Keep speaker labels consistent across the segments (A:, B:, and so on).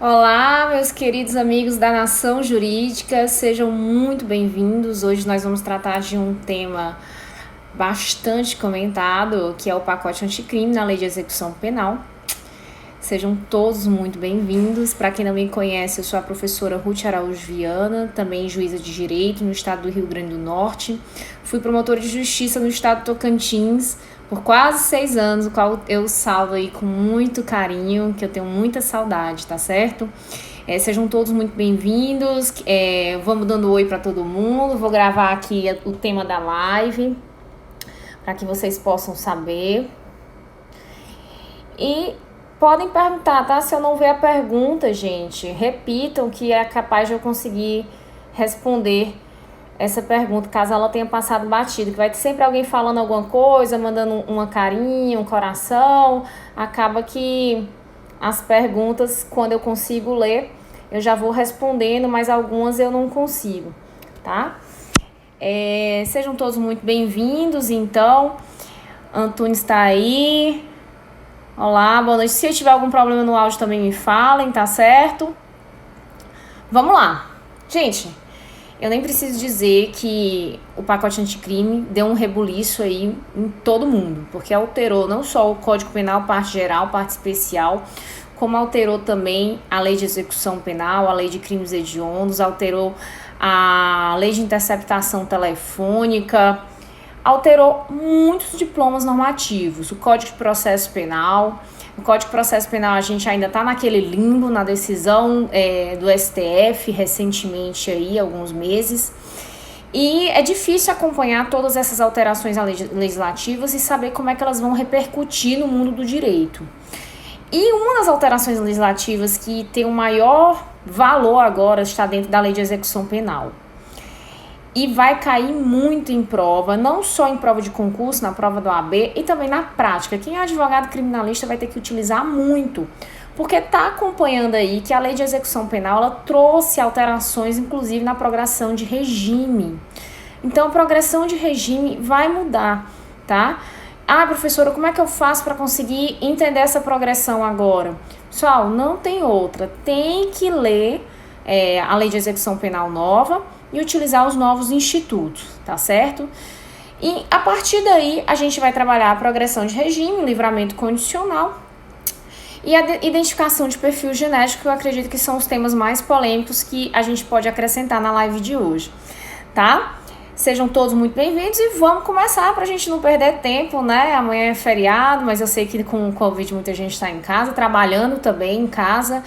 A: Olá, meus queridos amigos da Nação Jurídica, sejam muito bem-vindos. Hoje nós vamos tratar de um tema bastante comentado, que é o pacote anticrime na Lei de Execução Penal. Sejam todos muito bem-vindos. Para quem não me conhece, eu sou a professora Ruth Araújo Viana, também juíza de Direito no estado do Rio Grande do Norte. Fui promotora de Justiça no estado do Tocantins por quase 6 anos, o qual eu salvo aí com muito carinho, que eu tenho muita saudade, tá certo? Sejam todos muito bem-vindos. Vamos dando oi para todo mundo. Vou gravar aqui o tema da live para que vocês possam saber. E podem perguntar, tá? Se eu não ver a pergunta, gente, repitam que é capaz de eu conseguir responder essa pergunta, caso ela tenha passado batido, que vai ter sempre alguém falando alguma coisa, mandando uma carinha, um coração. Acaba que as perguntas, quando eu consigo ler, eu já vou respondendo, mas algumas eu não consigo, tá? Sejam todos muito bem-vindos, então. Antunes está aí. Olá, boa noite. Se tiver algum problema no áudio também me falem, tá certo? Vamos lá. Gente, eu nem preciso dizer que o pacote anticrime deu um rebuliço aí em todo mundo, porque alterou não só o Código Penal, parte geral, parte especial, como alterou também a Lei de Execução Penal, a Lei de Crimes Hediondos, alterou a Lei de Interceptação Telefônica, alterou muitos diplomas normativos, o Código de Processo Penal. O Código de Processo Penal a gente ainda está naquele limbo, na decisão do STF recentemente aí, alguns meses. E é difícil acompanhar todas essas alterações legislativas e saber como é que elas vão repercutir no mundo do direito. E uma das alterações legislativas que tem o maior valor agora está dentro da Lei de Execução Penal. E vai cair muito em prova, não só em prova de concurso, na prova do OAB, e também na prática. Quem é advogado criminalista vai ter que utilizar muito, porque está acompanhando aí que a Lei de Execução Penal ela trouxe alterações, inclusive na progressão de regime. Então, a progressão de regime vai mudar, tá? Ah, professora, como é que eu faço para conseguir entender essa progressão agora? Pessoal, não tem outra. Tem que ler a Lei de Execução Penal nova e utilizar os novos institutos, tá certo? E a partir daí, a gente vai trabalhar a progressão de regime, livramento condicional e a identificação de perfil genético, que eu acredito que são os temas mais polêmicos que a gente pode acrescentar na live de hoje, tá? Sejam todos muito bem-vindos e vamos começar pra gente não perder tempo, né? Amanhã é feriado, mas eu sei que com o Covid muita gente está em casa, trabalhando também em casa,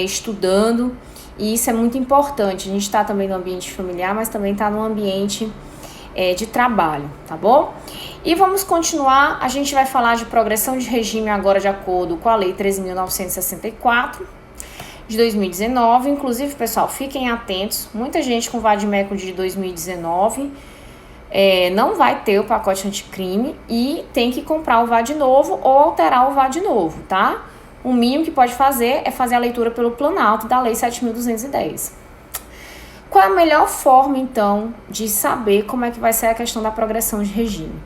A: estudando. E isso é muito importante. A gente está também no ambiente familiar, mas também está no ambiente de trabalho, tá bom? E vamos continuar. A gente vai falar de progressão de regime agora de acordo com a Lei 13.964 de 2019. Inclusive, pessoal, fiquem atentos. Muita gente com vadimécum de 2019 não vai ter o pacote anticrime e tem que comprar o VAD novo ou alterar o VAD novo, tá? O mínimo que pode fazer é fazer a leitura pelo Planalto da Lei 7.210. Qual é a melhor forma, então, de saber como é que vai ser a questão da progressão de regime?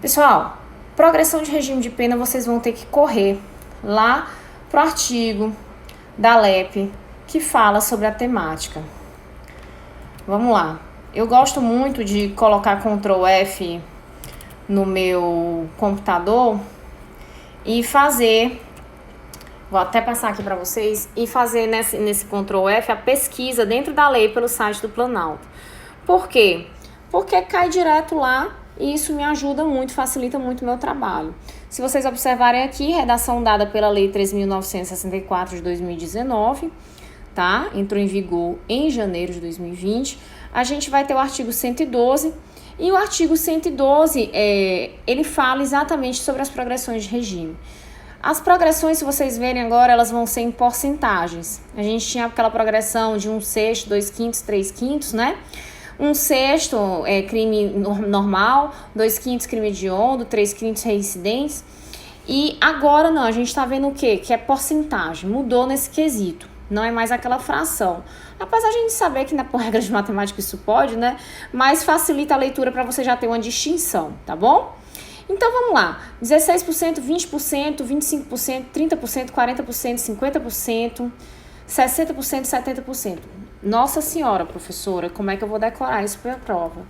A: Pessoal, progressão de regime de pena, vocês vão ter que correr lá pro artigo da LEP que fala sobre a temática. Vamos lá. Eu gosto muito de colocar Ctrl F no meu computador e fazer... Vou até passar aqui para vocês e fazer nesse Ctrl F a pesquisa dentro da lei pelo site do Planalto. Por quê? Porque cai direto lá e isso me ajuda muito, facilita muito o meu trabalho. Se vocês observarem aqui, redação dada pela Lei 3.964 de 2019, tá? Entrou em vigor em janeiro de 2020. A gente vai ter o artigo 112 e o artigo 112, ele fala exatamente sobre as progressões de regime. As progressões, se vocês verem agora, elas vão ser em porcentagens. A gente tinha aquela progressão de 1/6, 2/5, 3/5, né? 1/6 é crime normal, 2/5 crime hediondo, 3/5 reincidentes. E agora não, a gente tá vendo o quê? Que é porcentagem, mudou nesse quesito. Não é mais aquela fração. Apesar de a gente saber que por regra de matemática isso pode, né? Mas facilita a leitura para você já ter uma distinção, tá bom? Então vamos lá, 16%, 20%, 25%, 30%, 40%, 50%, 60%, 70%. Nossa senhora, professora, como é que eu vou decorar isso para a prova?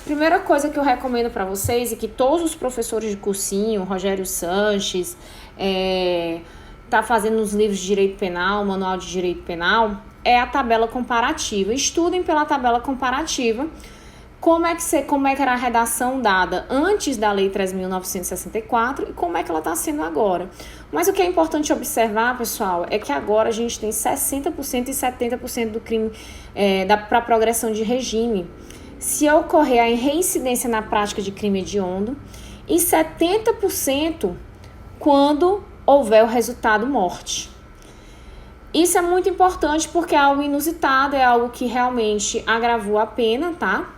A: Primeira coisa que eu recomendo para vocês e que todos os professores de cursinho, Rogério Sanches, tá fazendo nos livros de direito penal, manual de direito penal, é a tabela comparativa. Estudem pela tabela comparativa como é que era a redação dada antes da Lei 3.964 e como é que ela está sendo agora. Mas o que é importante observar, pessoal, é que agora a gente tem 60% e 70% do crime para progressão de regime. Se ocorrer a reincidência na prática de crime hediondo e 70% quando houver o resultado morte. Isso é muito importante porque é algo inusitado, é algo que realmente agravou a pena, tá?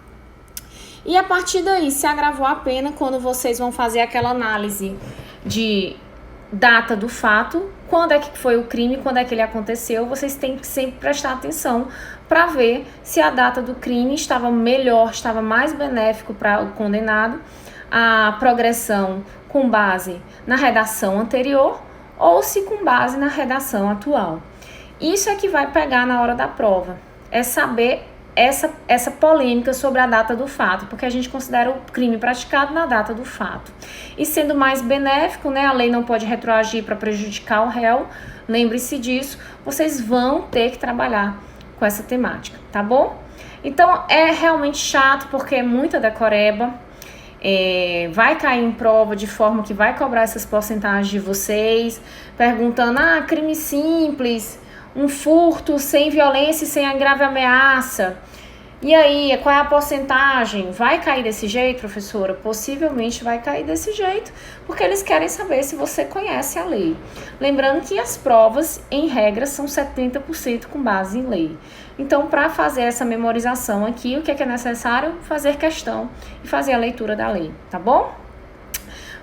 A: E a partir daí, se agravou a pena, quando vocês vão fazer aquela análise de data do fato, quando é que foi o crime, quando é que ele aconteceu, vocês têm que sempre prestar atenção para ver se a data do crime estava melhor, estava mais benéfico para o condenado, a progressão com base na redação anterior ou se com base na redação atual. Isso é que vai pegar na hora da prova, é saber essa polêmica sobre a data do fato, porque a gente considera o crime praticado na data do fato. E sendo mais benéfico, né, a lei não pode retroagir para prejudicar o réu, lembre-se disso, vocês vão ter que trabalhar com essa temática, tá bom? Então, é realmente chato, porque é muita decoreba, vai cair em prova de forma que vai cobrar essas porcentagens de vocês, perguntando, crime simples, um furto sem violência e sem grave ameaça. E aí, qual é a porcentagem? Vai cair desse jeito, professora? Possivelmente vai cair desse jeito, porque eles querem saber se você conhece a lei. Lembrando que as provas, em regra, são 70% com base em lei. Então, para fazer essa memorização aqui, o que é necessário? Fazer questão e fazer a leitura da lei, tá bom?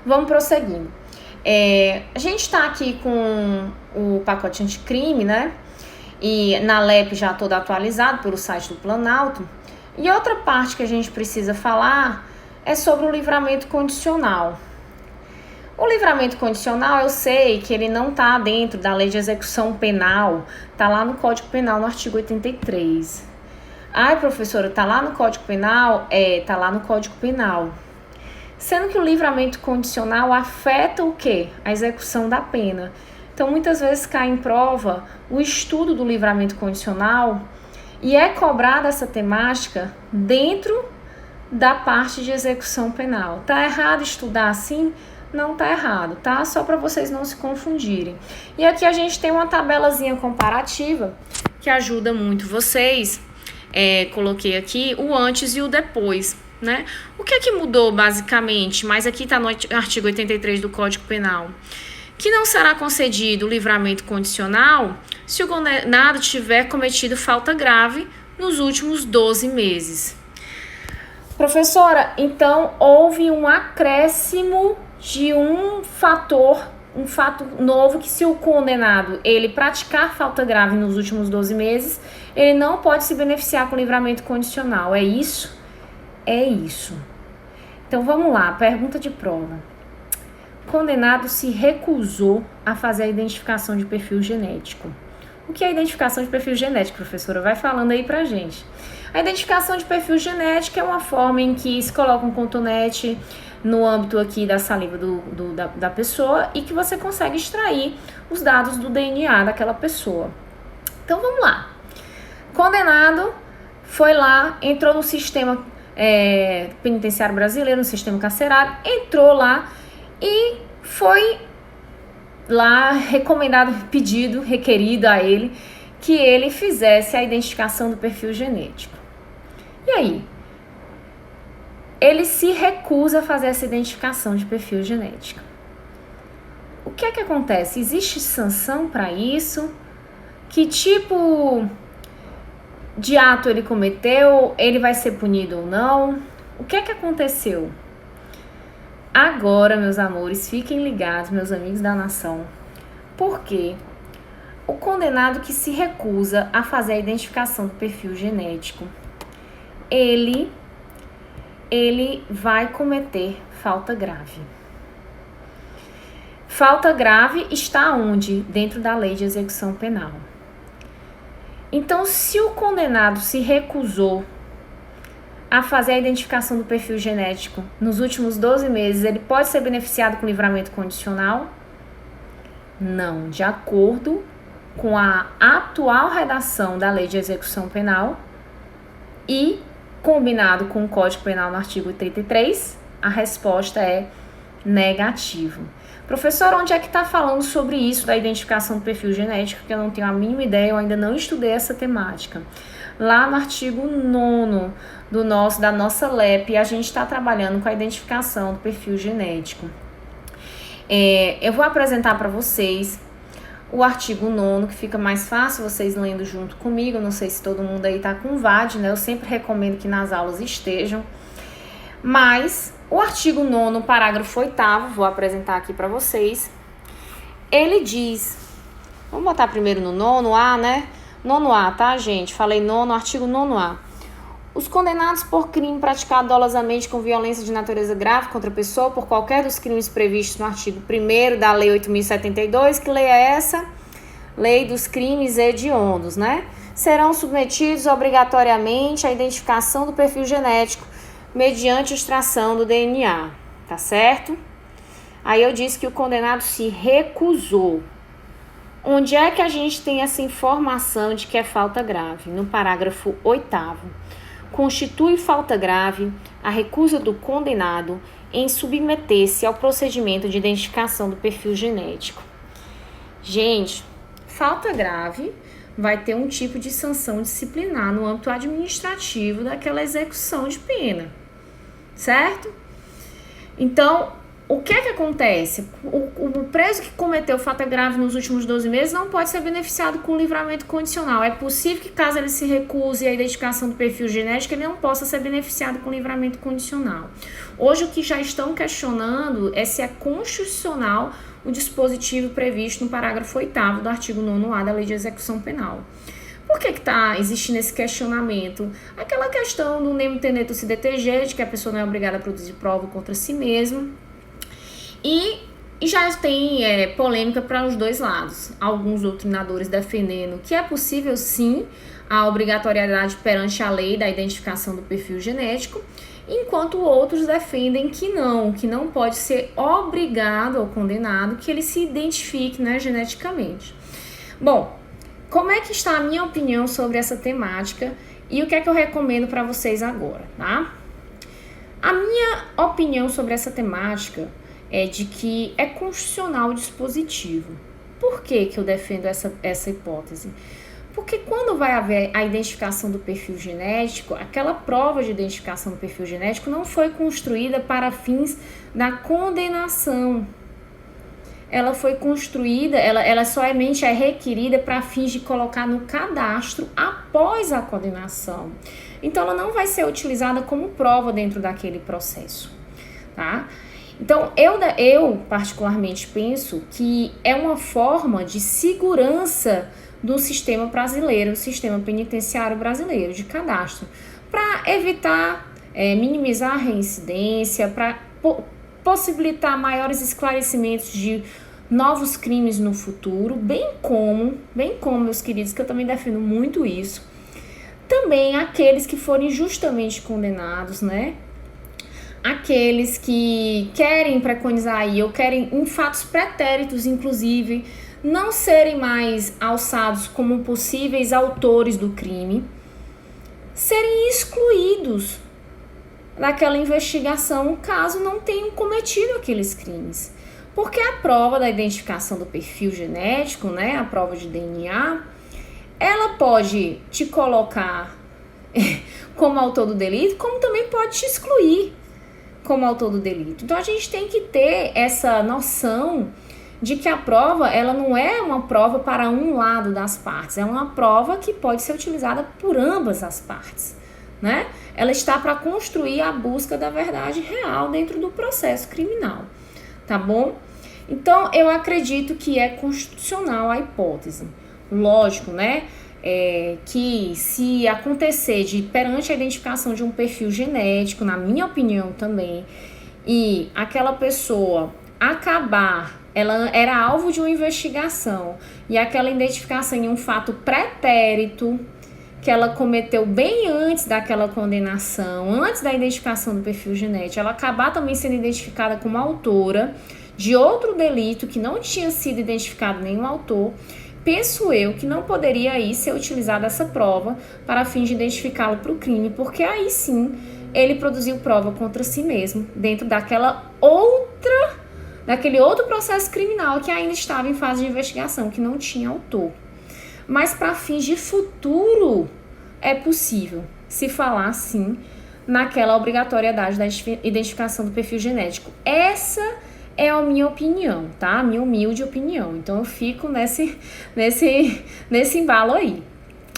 A: Vamos prosseguindo. A gente está aqui com o pacote anticrime, né? E na LEP já todo atualizado pelo site do Planalto. E outra parte que a gente precisa falar é sobre o livramento condicional. O livramento condicional, eu sei que ele não está dentro da lei de execução penal, está lá no Código Penal, no artigo 83. Ai, professora, está lá no Código Penal? Está lá no Código Penal. Sendo que o livramento condicional afeta o quê? A execução da pena. Então, muitas vezes cai em prova o estudo do livramento condicional e é cobrada essa temática dentro da parte de execução penal. Tá errado estudar assim? Não tá errado, tá? Só para vocês não se confundirem. E aqui a gente tem uma tabelazinha comparativa que ajuda muito vocês. Coloquei aqui o antes e o depois, né? O que é que mudou basicamente? Mas aqui tá no artigo 83 do Código Penal. Que não será concedido o livramento condicional se o condenado tiver cometido falta grave nos últimos 12 meses. Professora, então houve um acréscimo de um fato novo que se o condenado ele praticar falta grave nos últimos 12 meses, ele não pode se beneficiar com livramento condicional. É isso? É isso. Então vamos lá, pergunta de prova. O condenado se recusou a fazer a identificação de perfil genético. O que é a identificação de perfil genético, professora? Vai falando aí pra gente. A identificação de perfil genético é uma forma em que se coloca um cotonete no âmbito aqui da saliva da pessoa e que você consegue extrair os dados do DNA daquela pessoa. Então vamos lá. Condenado foi lá, entrou no sistema penitenciário brasileiro, no sistema carcerário, entrou lá e foi lá recomendado, pedido, requerido a ele que ele fizesse a identificação do perfil genético. E aí? Ele se recusa a fazer essa identificação de perfil genético. O que é que acontece? Existe sanção para isso? Que tipo de ato ele cometeu? Ele vai ser punido ou não? O que é que aconteceu? Agora, meus amores, fiquem ligados, meus amigos da nação, porque o condenado que se recusa a fazer a identificação do perfil genético, ele vai cometer falta grave. Falta grave está onde? Dentro da lei de execução penal. Então, se o condenado se recusou a fazer a identificação do perfil genético nos últimos 12 meses, ele pode ser beneficiado com livramento condicional? Não, de acordo com a atual redação da Lei de Execução Penal e combinado com o Código Penal no artigo 33, a resposta é negativo. Professor, onde é que está falando sobre isso da identificação do perfil genético? Que eu não tenho a mínima ideia, eu ainda não estudei essa temática. Lá no artigo 9º da nossa LEP, a gente está trabalhando com a identificação do perfil genético. Eu vou apresentar para vocês o artigo 9º, que fica mais fácil vocês lendo junto comigo. Eu não sei se todo mundo aí está com VAD, né? Eu sempre recomendo que nas aulas estejam. Mas o artigo 9º, parágrafo 8º, vou apresentar aqui para vocês. Ele diz, vamos botar primeiro no 9A, né? 9A, tá, gente? Falei artigo 9A. Os condenados por crime praticado dolosamente com violência de natureza grave contra a pessoa por qualquer dos crimes previstos no artigo 1º da Lei 8.072, que lei é essa? Lei dos crimes hediondos, né? Serão submetidos obrigatoriamente à identificação do perfil genético mediante extração do DNA, tá certo? Aí eu disse que o condenado se recusou. Onde é que a gente tem essa informação de que é falta grave? No parágrafo 8º. Constitui falta grave a recusa do condenado em submeter-se ao procedimento de identificação do perfil genético. Gente, falta grave vai ter um tipo de sanção disciplinar no âmbito administrativo daquela execução de pena, certo? Então, o que é que acontece? O preso que cometeu falta grave nos últimos 12 meses não pode ser beneficiado com livramento condicional. É possível que, caso ele se recuse à identificação do perfil genético, ele não possa ser beneficiado com livramento condicional. Hoje, o que já estão questionando é se é constitucional o dispositivo previsto no parágrafo 8º do artigo 9A da Lei de Execução Penal. Por que está existindo esse questionamento? Aquela questão do nemo tenetur se deteger, de que a pessoa não é obrigada a produzir prova contra si mesma. E já tem polêmica para os dois lados. Alguns doutrinadores defendendo que é possível sim a obrigatoriedade perante a lei da identificação do perfil genético, enquanto outros defendem que não pode ser obrigado ao condenado que ele se identifique, né, geneticamente. Bom, como é que está a minha opinião sobre essa temática e o que é que eu recomendo para vocês agora, tá? A minha opinião sobre essa temática é de que é constitucional o dispositivo. Por que eu defendo essa hipótese? Porque quando vai haver a identificação do perfil genético, aquela prova de identificação do perfil genético não foi construída para fins da condenação. Ela foi construída, ela somente é requerida para fins de colocar no cadastro após a condenação. Então, ela não vai ser utilizada como prova dentro daquele processo, tá? Então, eu particularmente penso que é uma forma de segurança do sistema brasileiro, do sistema penitenciário brasileiro, de cadastro, para evitar, minimizar a reincidência, para possibilitar maiores esclarecimentos de novos crimes no futuro, bem como, meus queridos, que eu também defendo muito isso, também aqueles que forem injustamente condenados, né? Aqueles que querem preconizar aí, ou querem, em fatos pretéritos, inclusive, não serem mais alçados como possíveis autores do crime, serem excluídos daquela investigação caso não tenham cometido aqueles crimes. Porque a prova da identificação do perfil genético, né, a prova de DNA, ela pode te colocar como autor do delito, como também pode te excluir como autor do delito. Então, a gente tem que ter essa noção de que a prova, ela não é uma prova para um lado das partes, é uma prova que pode ser utilizada por ambas as partes, né? Ela está para construir a busca da verdade real dentro do processo criminal, tá bom? Então, eu acredito que é constitucional a hipótese. Lógico, né? Que se acontecer perante a identificação de um perfil genético, na minha opinião também, e aquela pessoa acabar ela era alvo de uma investigação e aquela identificação em um fato pretérito que ela cometeu bem antes daquela condenação, antes da identificação do perfil genético, ela acabar também sendo identificada como autora de outro delito que não tinha sido identificado nenhum autor, penso eu que não poderia aí ser utilizada essa prova para fins de identificá-lo para o crime, porque aí sim ele produziu prova contra si mesmo, dentro daquele outro processo criminal que ainda estava em fase de investigação, que não tinha autor. Mas para fins de futuro, é possível se falar, sim, naquela obrigatoriedade da identificação do perfil genético. Essa é a minha opinião, tá? A minha humilde opinião. Então, eu fico nesse embalo aí.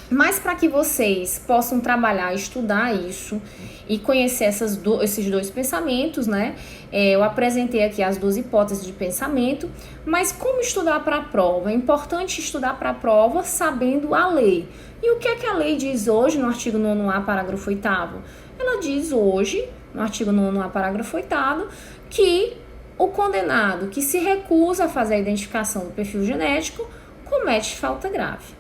A: Mas para que vocês possam trabalhar, estudar isso e conhecer esses dois pensamentos, né? Eu apresentei aqui as duas hipóteses de pensamento, mas como estudar para a prova? É importante estudar para a prova sabendo a lei. E o que é que a lei diz hoje no artigo 9º, parágrafo 8º? Ela diz hoje, no artigo 9º, parágrafo 8º, que o condenado que se recusa a fazer a identificação do perfil genético comete falta grave.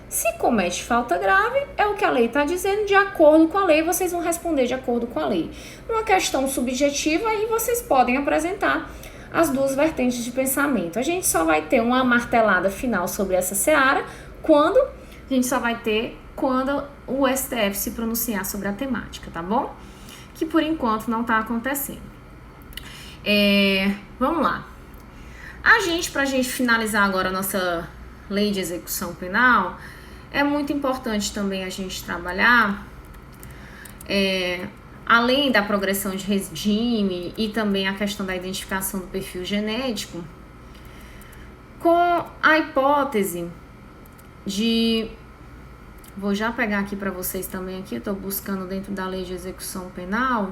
A: Se comete falta grave, é o que a lei está dizendo, de acordo com a lei, vocês vão responder de acordo com a lei. Numa questão subjetiva, aí vocês podem apresentar as duas vertentes de pensamento. A gente só vai ter uma martelada final sobre essa seara quando o STF se pronunciar sobre a temática, tá bom? Que por enquanto não está acontecendo. Vamos lá. Pra gente finalizar agora a nossa lei de execução penal, é muito importante também a gente trabalhar, além da progressão de regime e também a questão da identificação do perfil genético, com a hipótese de... Vou já pegar aqui para vocês também aqui, eu tô buscando dentro da lei de execução penal,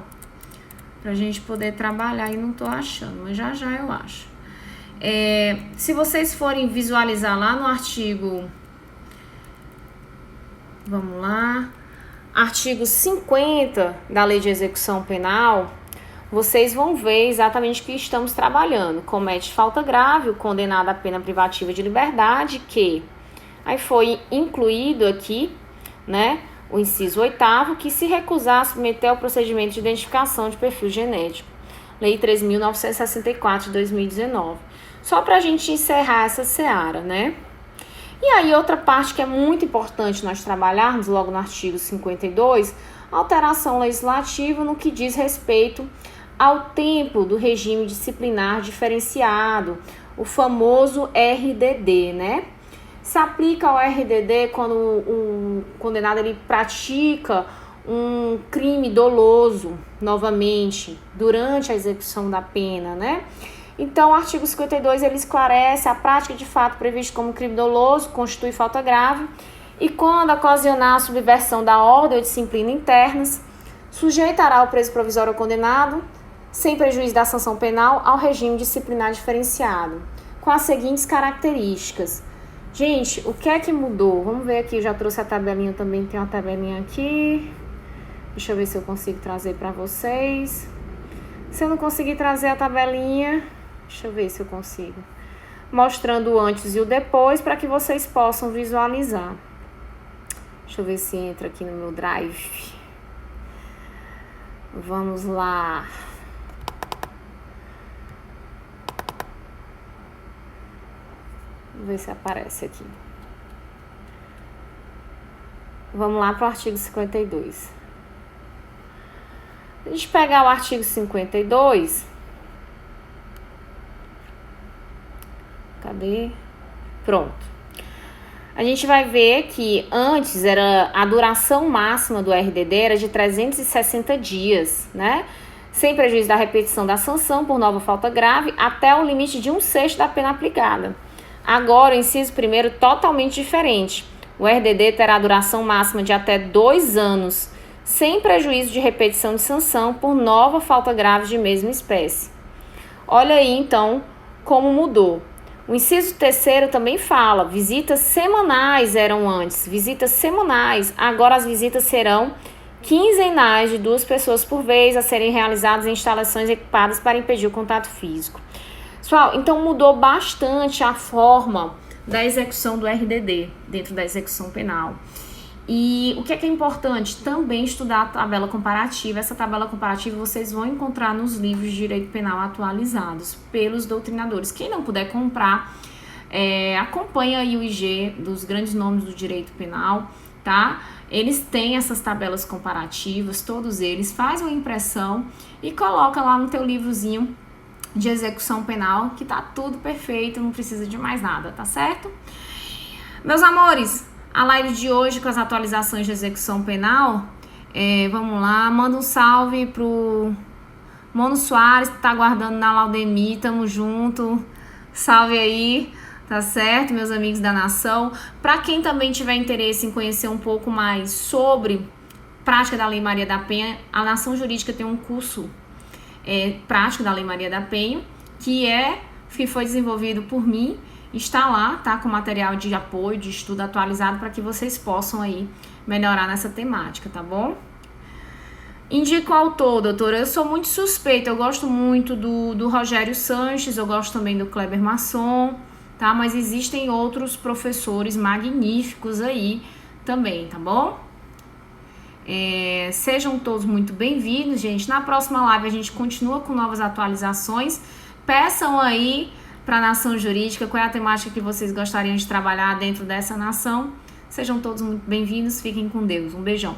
A: pra gente poder trabalhar e não tô achando, mas já eu acho. Se vocês forem visualizar lá no artigo, vamos lá, artigo 50 da Lei de Execução Penal, vocês vão ver exatamente o que estamos trabalhando. Comete falta grave, o condenado à pena privativa de liberdade, que aí foi incluído aqui, né, o inciso 8º, que se recusar a submeter ao procedimento de identificação de perfil genético. Lei 3.964 de 2019. Só para a gente encerrar essa seara, né? E aí, outra parte que é muito importante nós trabalharmos, logo no artigo 52, alteração legislativa no que diz respeito ao tempo do regime disciplinar diferenciado, o famoso RDD, né? Se aplica ao RDD quando o condenado ele pratica um crime doloso, novamente, durante a execução da pena, né? Então, o artigo 52, ele esclarece a prática de fato prevista como crime doloso, constitui falta grave, e quando ocasionar a subversão da ordem ou disciplina internas, sujeitará o preso provisório condenado, sem prejuízo da sanção penal, ao regime disciplinar diferenciado, com as seguintes características. Gente, o que é que mudou? Vamos ver aqui, eu já trouxe a tabelinha também, tem uma tabelinha aqui. Deixa eu ver se eu consigo trazer para vocês. Se eu não conseguir trazer a tabelinha, deixa eu ver se eu consigo. Mostrando o antes e o depois para que vocês possam visualizar. Deixa eu ver se entra aqui no meu drive. Vamos lá. Vamos ver se aparece aqui. Vamos lá para o artigo 52. Se a gente pegar o artigo 52, cadê? Pronto. A gente vai ver que antes a duração máxima do RDD era de 360 dias, né? Sem prejuízo da repetição da sanção por nova falta grave, até o limite de 1/6 da pena aplicada. Agora, o inciso 1º, totalmente diferente. O RDD terá duração máxima de até 2 anos, sem prejuízo de repetição de sanção por nova falta grave de mesma espécie. Olha aí, então, como mudou. O inciso 3º também fala, visitas semanais eram antes, visitas semanais, agora as visitas serão quinzenais de 2 pessoas por vez a serem realizadas em instalações equipadas para impedir o contato físico. Pessoal, então mudou bastante a forma da execução do RDD dentro da execução penal. E o que é importante? Também estudar a tabela comparativa. Essa tabela comparativa vocês vão encontrar nos livros de direito penal atualizados pelos doutrinadores. Quem não puder comprar, acompanha aí o IG dos grandes nomes do direito penal, tá? Eles têm essas tabelas comparativas, todos eles. Faz uma impressão e coloca lá no teu livrozinho de execução penal, que tá tudo perfeito, não precisa de mais nada, tá certo? Meus amores, a live de hoje com as atualizações de execução penal, vamos lá, manda um salve pro Mono Soares, que tá aguardando na Laudemir, tamo junto, salve aí, tá certo, meus amigos da nação. Para quem também tiver interesse em conhecer um pouco mais sobre prática da Lei Maria da Penha, a Nação Jurídica tem um curso prático da Lei Maria da Penha, que foi desenvolvido por mim, está lá, tá, com material de apoio, de estudo atualizado, para que vocês possam aí melhorar nessa temática, tá bom? Indico o autor, doutora, eu sou muito suspeita, eu gosto muito do Rogério Sanches, eu gosto também do Kleber Masson, tá, mas existem outros professores magníficos aí também, tá bom? Sejam todos muito bem-vindos, gente. Na próxima live a gente continua com novas atualizações. Peçam aí para a Nação Jurídica qual é a temática que vocês gostariam de trabalhar dentro dessa nação. Sejam todos muito bem-vindos, fiquem com Deus. Um beijão.